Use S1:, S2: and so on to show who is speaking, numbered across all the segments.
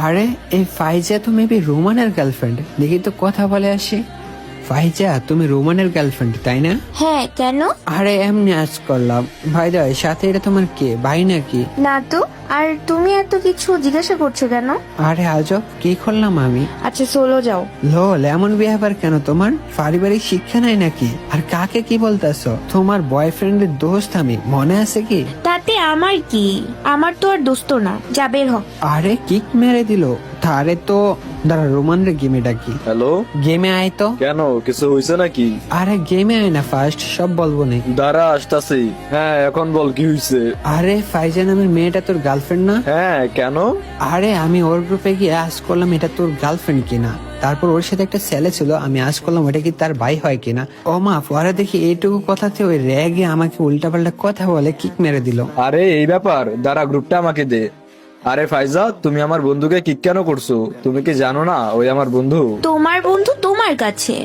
S1: আরে এই ফাইজা তো মেবি রোমানের গার্লফ্রেন্ড, দেখি তো কথা বলে আসি। ফাইজা, তুমি রোমানের গার্লফ্রেন্ড তাই না?
S2: হ্যাঁ, কেন?
S1: আরে এমনি আজ করলাম। ভাই দা, সাথে এটা তোমার কে, ভাই নাকি?
S2: না তো। আর তুমি এত কিছু জিজ্ঞাসা করছো কেন?
S1: আরে আজব, কি করলাম আমি?
S2: আচ্ছা চলো যাও।
S1: লোল, এমন বিহেভিয়ার কেন তোমার? পারিবারিক শিক্ষা নাই নাকি? আর কাকে কি বলতেছো? তোমার বয়ফ্রেন্ডের দোস্ত আমি, মনে আছে কি?
S2: তাতে আমার কি? আমার তো আর দোস্ত না, যা বের হ।
S1: আরে কিক মেরে দিল। তারে তো দাঁড়া, রোমানের গেমে ডাকি।
S3: হ্যালো,
S1: গেমে আয় তো।
S3: কেন কিছু হয়েছে নাকি?
S1: আরে গেমে আয় না, ফার্স্ট সব বলবো নে।
S3: দাঁড়া আসতাছি। হ্যাঁ এখন বল কি হয়েছে?
S1: আরে ফাইজা নামের মেয়েটা তোর গার্লফ্রেন্ড না?
S3: হ্যাঁ কেন?
S1: আরে আমি ওর গ্রুপে গিয়ে আজ করলাম এটা তোর গার্লফ্রেন্ড কিনা। তারপর ওর সাথে একটা ছেলে ছিল, আমি আজ করলাম ওটা কি তার ভাই হয় কিনা। ও মা, পরে দেখি এইটুকু কথাতে ওই রেগে আমাকে উল্টাপাল্টা কথা বলে কিক মেরে দিল।
S3: আরে এই ব্যাপার, দাঁড়া গ্রুপটা আমাকে দে। আরে ফাইজা, তুমি আমার বন্ধুকে কিক কেন করছো? তুমি কি জানো না ওই আমার বন্ধু?
S2: তোমার বন্ধু তোমার কাছে,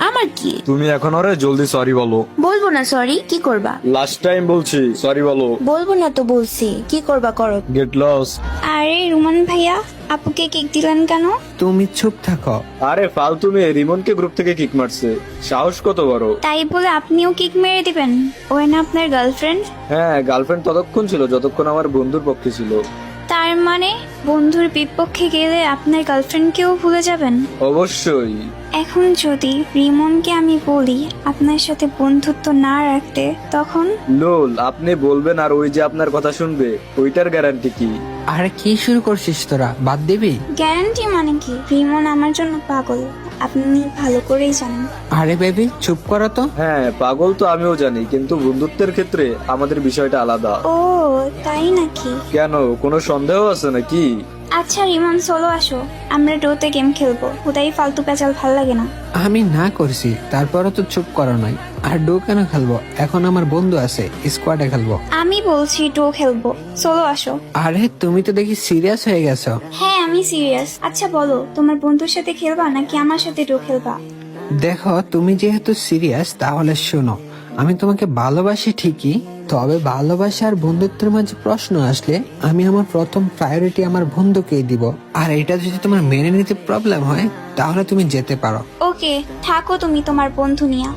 S2: আমার কি?
S3: তুমি এখন ওরে জলদি সরি বলো।
S2: বলবো না সরি, কি করবা?
S3: লাস্ট টাইম বলছি সরি বলো।
S2: বলবো না তো বলছি, কি করবা করো।
S3: Get lost.
S4: আরে রুমান ভাইয়া, আপুকে কেক দিলেন কেন?
S1: তুমি চুপ থাকো।
S3: আরে ফালতু মেয়ে রিমনকে গ্রুপ থেকে কিক মারছে, সাহস কত বড়!
S4: তাই বলে আপনিও কেক মেরে দিবেন? ওই না আপনার গার্লফ্রেন্ড?
S3: হ্যাঁ, গার্লফ্রেন্ড ততক্ষণ ছিল যতক্ষণ আমার বন্ধুর পক্ষে ছিল।
S4: তার মানে বন্ধুর বিপক্ষে গেলে আপনার গার্লফ্রেন্ডকেও ভুলে যাবেন?
S3: অবশ্যই।
S4: এখন যদি রিমনকে আমি বলি আপনার সাথে বন্ধুত্ব না রাখতে, তখন?
S3: লোল, আপনি বলবেন আর ওই যে আপনার কথা শুনবে, ওইটার গ্যারান্টি কি?
S1: আরে কি শুরু করছিস তোরা, বাদ দিবি?
S4: গ্যারান্টি মানে কি? রিমন আমার জন্য পাগল, আপনি ভালো করেই জানেন।
S1: আরে বেবি চুপ করো তো।
S3: হ্যাঁ পাগল তো আমিও জানি, কিন্তু বন্ধুত্বের ক্ষেত্রে আমাদের বিষয়টা আলাদা।
S4: ও তাই নাকি?
S3: কেন, কোনো সন্দেহ আছে নাকি?
S4: আচ্ছা রিমন, চলো আসো, আমরা ডোতে গেম খেলবো। হুদাই ফালতু পেঁচাল ভাল লাগে না।
S1: আমি না করছি, তারপরও তো চুপ করো নাই। আর ডো কেন খেলবো? এখন আমার বন্ধু আছে, স্কোয়াডে খেলবো।
S4: আমি বলছি ডো খেলবো, চলো আসো।
S1: আরে তুমি তো দেখি সিরিয়াস হয়ে গেছো।
S4: হ্যাঁ আমি সিরিয়াস। আচ্ছা বলো, তোমার বন্ধুর সাথে খেলবা নাকি আমার সাথে ডো খেলবা?
S1: দেখো, তুমি যেহেতু সিরিয়াস তাহলে শোনো, আমি তোমাকে ভালোবাসি ঠিকই, তবে ভালোবাসা আর বন্ধুত্বের মাঝে প্রশ্ন আসলে আমি আমার প্রথম প্রায়োরিটি আমার বন্ধুকেই দিব। আর এটা যদি তোমার মেনে নিতে প্রবলেম হয় তাহলে তুমি যেতে পারো।
S4: ওকে, থাকো তুমি তোমার বন্ধু নিয়া।